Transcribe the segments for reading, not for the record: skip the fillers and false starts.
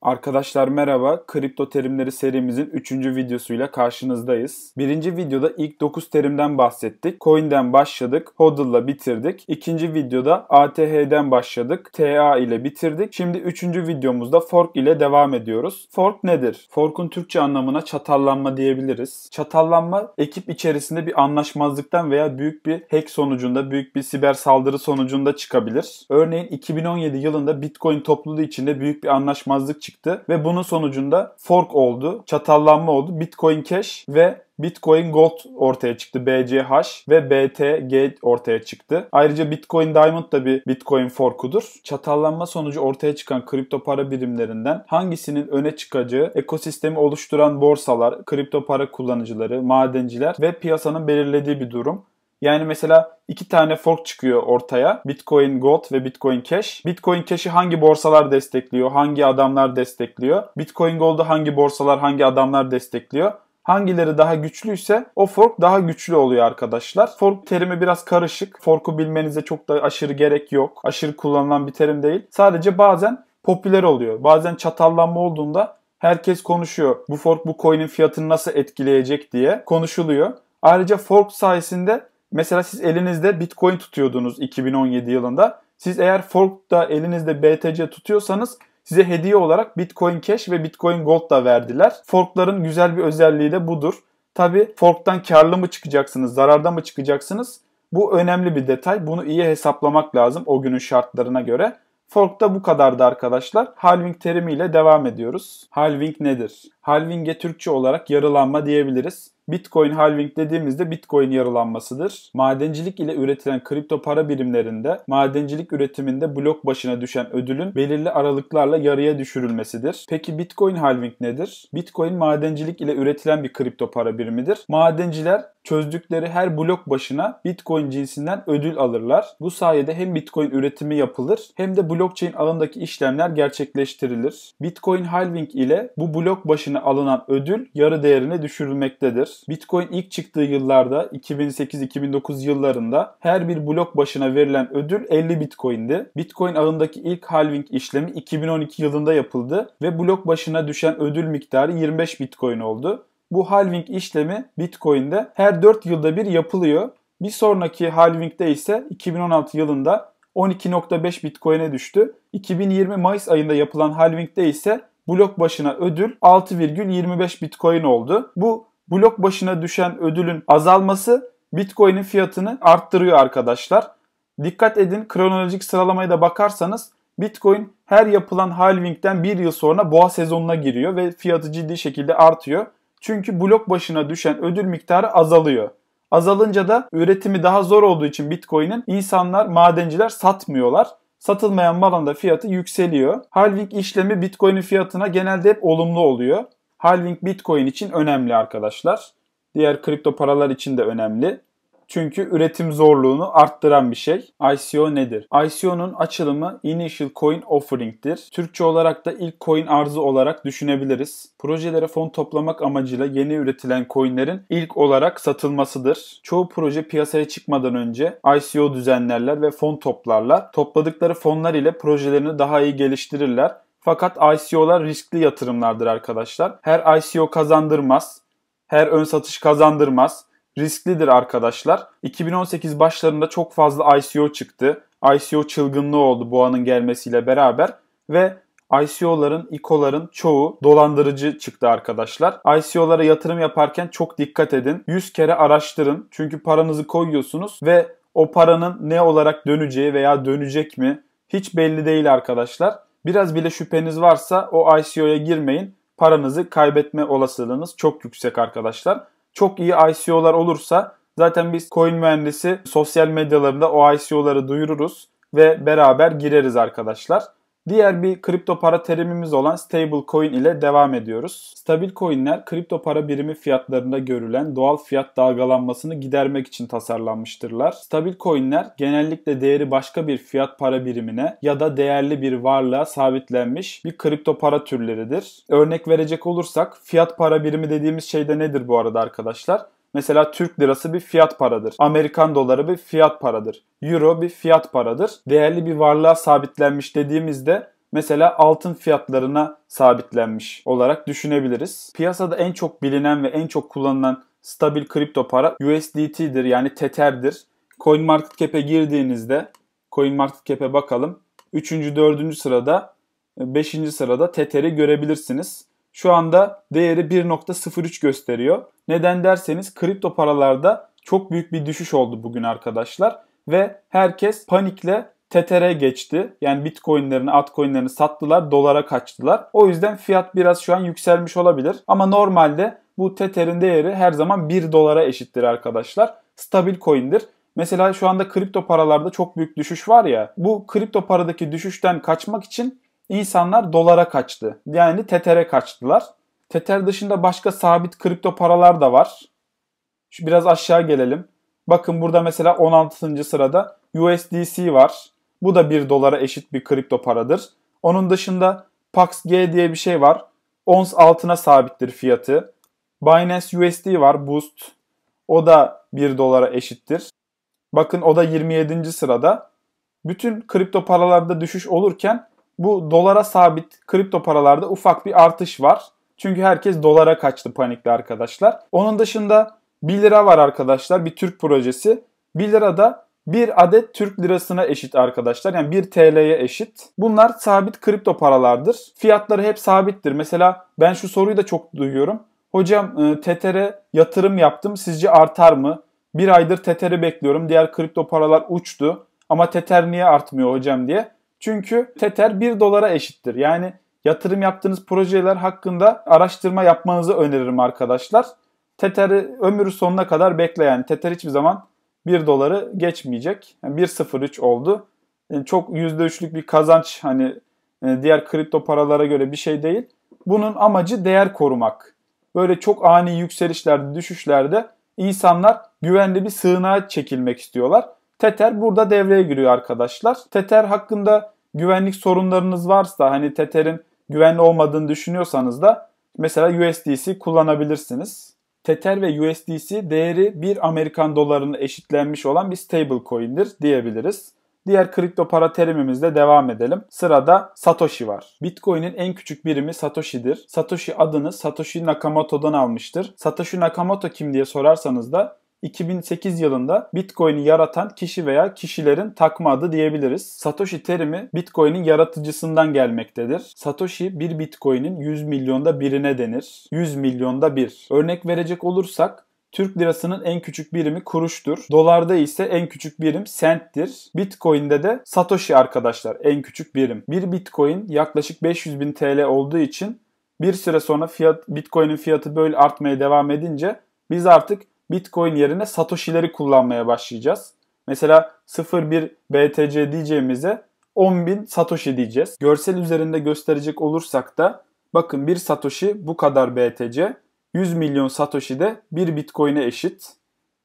Arkadaşlar merhaba, Kripto Terimleri serimizin 3. videosuyla karşınızdayız. Birinci videoda ilk 9 terimden bahsettik. Coin'den başladık, HODL'la bitirdik. İkinci videoda ATH'den başladık, TA ile bitirdik. Şimdi 3. videomuzda Fork ile devam ediyoruz. Fork nedir? Fork'un Türkçe anlamına çatallanma diyebiliriz. Çatallanma, ekip içerisinde bir anlaşmazlıktan veya büyük bir hack sonucunda, büyük bir siber saldırı sonucunda çıkabilir. Örneğin 2017 yılında Bitcoin topluluğu içinde büyük bir anlaşmazlık çıktı ve bunun sonucunda fork oldu, çatallanma oldu. Bitcoin Cash ve Bitcoin Gold ortaya çıktı. BCH ve BTG ortaya çıktı. Ayrıca Bitcoin Diamond da bir Bitcoin forkudur. Çatallanma sonucu ortaya çıkan kripto para birimlerinden hangisinin öne çıkacağı ekosistemi oluşturan borsalar, kripto para kullanıcıları, madenciler ve piyasanın belirlediği bir durum. Yani mesela 2 tane fork çıkıyor ortaya. Bitcoin Gold ve Bitcoin Cash. Bitcoin Cash'i hangi borsalar destekliyor? Hangi adamlar destekliyor? Bitcoin Gold'u hangi borsalar, hangi adamlar destekliyor? Hangileri daha güçlüyse o fork daha güçlü oluyor arkadaşlar. Fork terimi biraz karışık. Fork'u bilmenize çok da aşırı gerek yok. Aşırı kullanılan bir terim değil. Sadece bazen popüler oluyor. Bazen çatallanma olduğunda herkes konuşuyor. Bu fork bu coin'in fiyatını nasıl etkileyecek diye konuşuluyor. Ayrıca fork sayesinde mesela siz elinizde Bitcoin tutuyordunuz 2017 yılında. Siz eğer fork'ta elinizde BTC tutuyorsanız size hediye olarak Bitcoin Cash ve Bitcoin Gold da verdiler. Fork'ların güzel bir özelliği de budur. Tabi fork'tan karlı mı çıkacaksınız, zararda mı çıkacaksınız? Bu önemli bir detay. Bunu iyi hesaplamak lazım o günün şartlarına göre. Fork'ta bu kadardı arkadaşlar. Halving terimiyle devam ediyoruz. Halving nedir? Halving'e Türkçe olarak yarılanma diyebiliriz. Bitcoin halving dediğimizde Bitcoin yarılanmasıdır. Madencilik ile üretilen kripto para birimlerinde madencilik üretiminde blok başına düşen ödülün belirli aralıklarla yarıya düşürülmesidir. Peki Bitcoin halving nedir? Bitcoin madencilik ile üretilen bir kripto para birimidir. Madenciler çözdükleri her blok başına Bitcoin cinsinden ödül alırlar. Bu sayede hem Bitcoin üretimi yapılır hem de blockchain ağındaki işlemler gerçekleştirilir. Bitcoin halving ile bu blok başına alınan ödül yarı değerine düşürülmektedir. Bitcoin ilk çıktığı yıllarda 2008-2009 yıllarında her bir blok başına verilen ödül 50 Bitcoin'di. Bitcoin ağındaki ilk halving işlemi 2012 yılında yapıldı ve blok başına düşen ödül miktarı 25 Bitcoin oldu. Bu halving işlemi Bitcoin'de her 4 yılda bir yapılıyor. Bir sonraki halving'de ise 2016 yılında 12.5 Bitcoin'e düştü. 2020 Mayıs ayında yapılan halving'de ise blok başına ödül 6,25 Bitcoin oldu. Bu blok başına düşen ödülün azalması Bitcoin'in fiyatını arttırıyor arkadaşlar. Dikkat edin, kronolojik sıralamaya da bakarsanız Bitcoin her yapılan halving'den bir yıl sonra boğa sezonuna giriyor ve fiyatı ciddi şekilde artıyor. Çünkü blok başına düşen ödül miktarı azalıyor. Azalınca da üretimi daha zor olduğu için Bitcoin'in insanlar, madenciler satmıyorlar. Satılmayan malın da fiyatı yükseliyor. Halving işlemi Bitcoin'in fiyatına genelde hep olumlu oluyor. Halving Bitcoin için önemli arkadaşlar. Diğer kripto paralar için de önemli. Çünkü üretim zorluğunu arttıran bir şey. ICO nedir? ICO'nun açılımı Initial Coin Offering'tir. Türkçe olarak da ilk coin arzı olarak düşünebiliriz. Projelere fon toplamak amacıyla yeni üretilen coinlerin ilk olarak satılmasıdır. Çoğu proje piyasaya çıkmadan önce ICO düzenlerler ve fon toplarlar. Topladıkları fonlar ile projelerini daha iyi geliştirirler. Fakat ICO'lar riskli yatırımlardır arkadaşlar. Her ICO kazandırmaz. Her ön satış kazandırmaz. Risklidir arkadaşlar. 2018 başlarında çok fazla ICO çıktı. ICO çılgınlığı oldu boğanın gelmesiyle beraber ve ICO'ların, ICO'ların çoğu dolandırıcı çıktı arkadaşlar. ICO'lara yatırım yaparken çok dikkat edin. 100 kere araştırın. Çünkü paranızı koyuyorsunuz ve o paranın ne olarak döneceği veya dönecek mi hiç belli değil arkadaşlar. Biraz bile şüpheniz varsa o ICO'ya girmeyin. Paranızı kaybetme olasılığınız çok yüksek arkadaşlar. Çok iyi ICO'lar olursa zaten biz coin mühendisi sosyal medyalarında o ICO'ları duyururuz ve beraber gireriz arkadaşlar. Diğer bir kripto para terimimiz olan stable coin ile devam ediyoruz. Stabil coinler kripto para birimi fiyatlarında görülen doğal fiyat dalgalanmasını gidermek için tasarlanmıştırlar. Stabil coinler genellikle değeri başka bir fiyat para birimine ya da değerli bir varlığa sabitlenmiş bir kripto para türleridir. Örnek verecek olursak fiyat para birimi dediğimiz şey de nedir bu arada arkadaşlar? Mesela Türk lirası bir fiyat paradır. Amerikan doları bir fiyat paradır. Euro bir fiyat paradır. Değerli bir varlığa sabitlenmiş dediğimizde mesela altın fiyatlarına sabitlenmiş olarak düşünebiliriz. Piyasada en çok bilinen ve en çok kullanılan stabil kripto para USDT'dir, yani Tether'dir. CoinMarketCap'e girdiğinizde, CoinMarketCap'e bakalım. 3. 4. sırada, 5. sırada Tether'i görebilirsiniz. Şu anda değeri 1.03 gösteriyor. Neden derseniz kripto paralarda çok büyük bir düşüş oldu bugün arkadaşlar. Ve herkes panikle Tether'e geçti. Yani Bitcoin'lerini, altcoin'lerini sattılar, dolara kaçtılar. O yüzden fiyat biraz şu an yükselmiş olabilir. Ama normalde bu Tether'in değeri her zaman 1 dolara eşittir arkadaşlar. Stabil coin'dir. Mesela şu anda kripto paralarda çok büyük düşüş var ya. Bu kripto paradaki düşüşten kaçmak için insanlar dolara kaçtı. Yani Tether'e kaçtılar. Tether dışında başka sabit kripto paralar da var. Şu biraz aşağı gelelim. Bakın burada mesela 16. sırada USDC var. Bu da 1 dolara eşit bir kripto paradır. Onun dışında PAXG diye bir şey var. Ons altına sabittir fiyatı. Binance USD var, Boost. O da 1 dolara eşittir. Bakın o da 27. sırada. Bütün kripto paralarda düşüş olurken bu dolara sabit kripto paralarda ufak bir artış var. Çünkü herkes dolara kaçtı panikle arkadaşlar. Onun dışında 1 lira var arkadaşlar, bir Türk projesi. 1 lira da 1 adet Türk lirasına eşit arkadaşlar. Yani 1 TL'ye eşit. Bunlar sabit kripto paralardır. Fiyatları hep sabittir. Mesela ben şu soruyu da çok duyuyorum. Hocam Tether'e yatırım yaptım, sizce artar mı? Bir aydır Tether'i bekliyorum. Diğer kripto paralar uçtu. Ama Tether niye artmıyor hocam diye. Çünkü Tether 1 dolara eşittir. Yani yatırım yaptığınız projeler hakkında araştırma yapmanızı öneririm arkadaşlar. Tether'i ömrü sonuna kadar bekleyen, Tether hiçbir zaman 1 doları geçmeyecek. Yani 1.03 oldu. Yani çok %3'lük bir kazanç, hani diğer kripto paralara göre bir şey değil. Bunun amacı değer korumak. Böyle çok ani yükselişlerde, düşüşlerde insanlar güvenli bir sığınağa çekilmek istiyorlar. Tether burada devreye giriyor arkadaşlar. Tether hakkında güvenlik sorunlarınız varsa, hani Tether'in güvenli olmadığını düşünüyorsanız da mesela USDC kullanabilirsiniz. Tether ve USDC değeri 1 Amerikan dolarına eşitlenmiş olan bir stable coin'dir diyebiliriz. Diğer kripto para terimimizle devam edelim. Sırada Satoshi var. Bitcoin'in en küçük birimi Satoshi'dir. Satoshi adını Satoshi Nakamoto'dan almıştır. Satoshi Nakamoto kim diye sorarsanız da 2008 yılında Bitcoin'i yaratan kişi veya kişilerin takma adı diyebiliriz. Satoshi terimi Bitcoin'in yaratıcısından gelmektedir. Satoshi bir Bitcoin'in 100 milyonda birine denir. 100 milyonda bir. Örnek verecek olursak Türk lirasının en küçük birimi kuruştur. Dolarda ise en küçük birim centtir. Bitcoin'de de Satoshi arkadaşlar en küçük birim. Bir Bitcoin yaklaşık 500.000 TL olduğu için bir süre sonra Bitcoin'in fiyatı böyle artmaya devam edince biz artık Bitcoin yerine Satoshi'leri kullanmaya başlayacağız. Mesela 0.1 BTC diyeceğimize 10.000 Satoshi diyeceğiz. Görsel üzerinde gösterecek olursak da bakın bir Satoshi bu kadar BTC, 100 milyon Satoshi de bir Bitcoin'e eşit.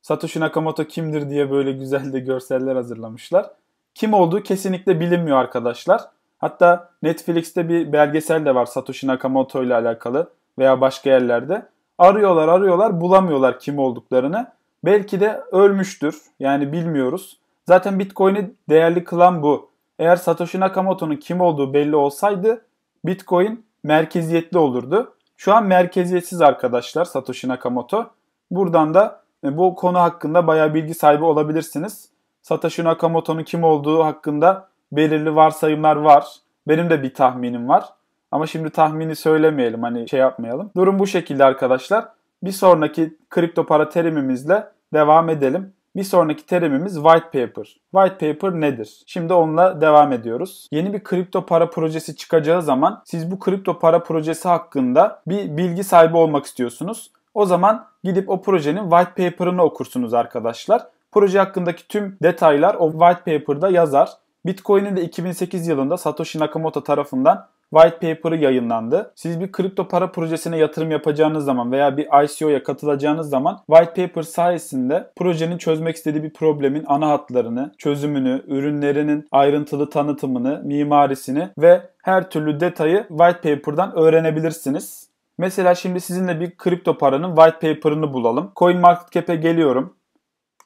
Satoshi Nakamoto kimdir diye böyle güzel de görseller hazırlamışlar. Kim olduğu kesinlikle bilinmiyor arkadaşlar. Hatta Netflix'te bir belgesel de var Satoshi Nakamoto ile alakalı veya başka yerlerde. Arıyorlar bulamıyorlar kim olduklarını. Belki de ölmüştür. Yani bilmiyoruz. Zaten Bitcoin'i değerli kılan bu. Eğer Satoshi Nakamoto'nun kim olduğu belli olsaydı Bitcoin merkeziyetli olurdu. Şu an merkeziyetsiz arkadaşlar Satoshi Nakamoto. Buradan da bu konu hakkında bayağı bilgi sahibi olabilirsiniz. Satoshi Nakamoto'nun kim olduğu hakkında belirli varsayımlar var. Benim de bir tahminim var. Ama şimdi tahmini söylemeyelim, hani şey yapmayalım. Durum bu şekilde arkadaşlar. Bir sonraki kripto para terimimizle devam edelim. Bir sonraki terimimiz white paper. White paper nedir? Şimdi onunla devam ediyoruz. Yeni bir kripto para projesi çıkacağı zaman siz bu kripto para projesi hakkında bir bilgi sahibi olmak istiyorsunuz. O zaman gidip o projenin white paper'ını okursunuz arkadaşlar. Proje hakkındaki tüm detaylar o white paper'da yazar. Bitcoin'in de 2008 yılında Satoshi Nakamoto tarafından white paper'ı yayınlandı. Siz bir kripto para projesine yatırım yapacağınız zaman veya bir ICO'ya katılacağınız zaman white paper sayesinde projenin çözmek istediği bir problemin ana hatlarını, çözümünü, ürünlerinin ayrıntılı tanıtımını, mimarisini ve her türlü detayı white paper'dan öğrenebilirsiniz. Mesela şimdi sizinle bir kripto paranın white paper'ını bulalım. CoinMarketCap'e geliyorum.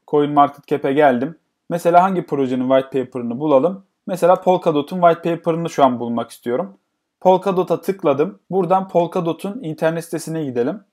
CoinMarketCap'e geldim. Mesela hangi projenin white paper'ını bulalım? Mesela Polkadot'un white paper'ını şu an bulmak istiyorum. Polkadot'a tıkladım. Buradan Polkadot'un internet sitesine gidelim.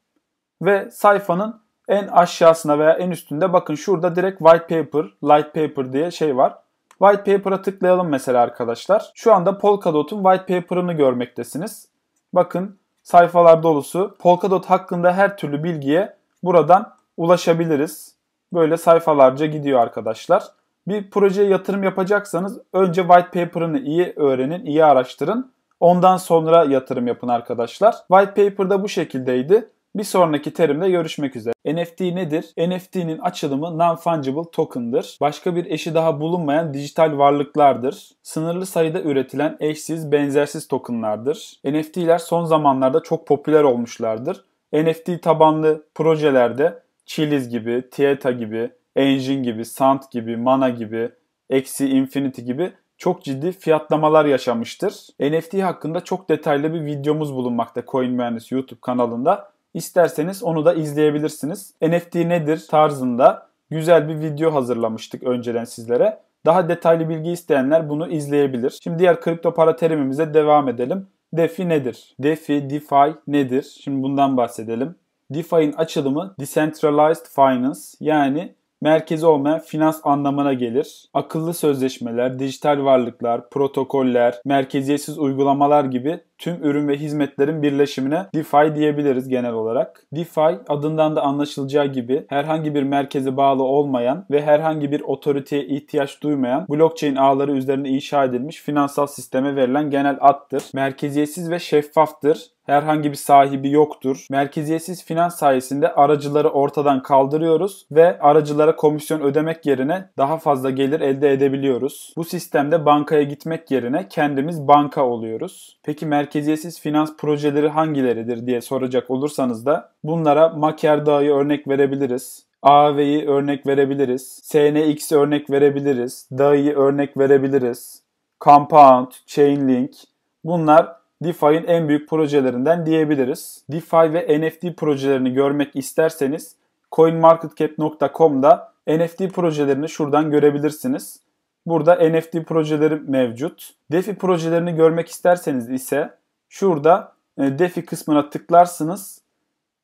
Ve sayfanın en aşağısına veya en üstünde bakın şurada direkt white paper, light paper diye şey var. White paper'a tıklayalım mesela arkadaşlar. Şu anda Polkadot'un white paper'ını görmektesiniz. Bakın sayfalar dolusu. Polkadot hakkında her türlü bilgiye buradan ulaşabiliriz. Böyle sayfalarca gidiyor arkadaşlar. Bir projeye yatırım yapacaksanız önce white paper'ını iyi öğrenin, iyi araştırın. Ondan sonra yatırım yapın arkadaşlar. White paper'da bu şekildeydi. Bir sonraki terimde görüşmek üzere. NFT nedir? NFT'nin açılımı Non-Fungible Token'dır. Başka bir eşi daha bulunmayan dijital varlıklardır. Sınırlı sayıda üretilen eşsiz, benzersiz tokenlardır. NFT'ler son zamanlarda çok popüler olmuşlardır. NFT tabanlı projelerde Chiliz gibi, Tieta gibi, Engine gibi, Sant gibi, Mana gibi, Axie Infinity gibi çok ciddi fiyatlamalar yaşamıştır. NFT hakkında çok detaylı bir videomuz bulunmakta Coin Mühendisi YouTube kanalında. İsterseniz onu da izleyebilirsiniz. NFT nedir tarzında güzel bir video hazırlamıştık önceden sizlere. Daha detaylı bilgi isteyenler bunu izleyebilir. Şimdi diğer kripto para terimimize devam edelim. DeFi nedir? DeFi nedir? Şimdi bundan bahsedelim. DeFi'nin açılımı Decentralized Finance, yani merkezi olmayan finans anlamına gelir. Akıllı sözleşmeler, dijital varlıklar, protokoller, merkeziyetsiz uygulamalar gibi tüm ürün ve hizmetlerin birleşimine DeFi diyebiliriz genel olarak. DeFi adından da anlaşılacağı gibi herhangi bir merkeze bağlı olmayan ve herhangi bir otoriteye ihtiyaç duymayan blockchain ağları üzerine inşa edilmiş finansal sisteme verilen genel addır. Merkeziyetsiz ve şeffaftır. Herhangi bir sahibi yoktur. Merkeziyetsiz finans sayesinde aracıları ortadan kaldırıyoruz ve aracılara komisyon ödemek yerine daha fazla gelir elde edebiliyoruz. Bu sistemde bankaya gitmek yerine kendimiz banka oluyoruz. Peki merkeziyetsiz finans projeleri hangileridir diye soracak olursanız da bunlara MakerDAO'yu örnek verebiliriz. Aav'yi örnek verebiliriz. SNX'i örnek verebiliriz. DAI'yi örnek verebiliriz. Compound, Chainlink, bunlar DeFi'nin en büyük projelerinden diyebiliriz. DeFi ve NFT projelerini görmek isterseniz coinmarketcap.com'da NFT projelerini şuradan görebilirsiniz. Burada NFT projeleri mevcut. DeFi projelerini görmek isterseniz ise şurada DeFi kısmına tıklarsınız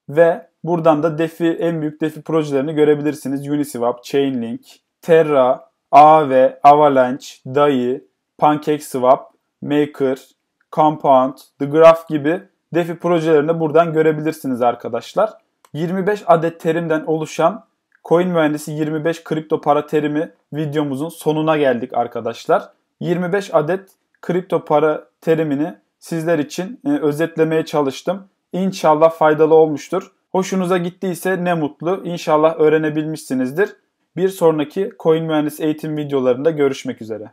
ve buradan da en büyük DeFi projelerini görebilirsiniz. Uniswap, Chainlink, Terra, Aave, Avalanche, DAI, PancakeSwap, Maker, Compound, The Graph gibi DeFi projelerini de buradan görebilirsiniz arkadaşlar. 25 adet terimden oluşan Coin Mühendisi 25 kripto para terimi videomuzun sonuna geldik arkadaşlar. 25 adet kripto para terimini sizler için özetlemeye çalıştım. İnşallah faydalı olmuştur. Hoşunuza gittiyse ne mutlu. İnşallah öğrenebilmişsinizdir. Bir sonraki Coin Mühendisi eğitim videolarında görüşmek üzere.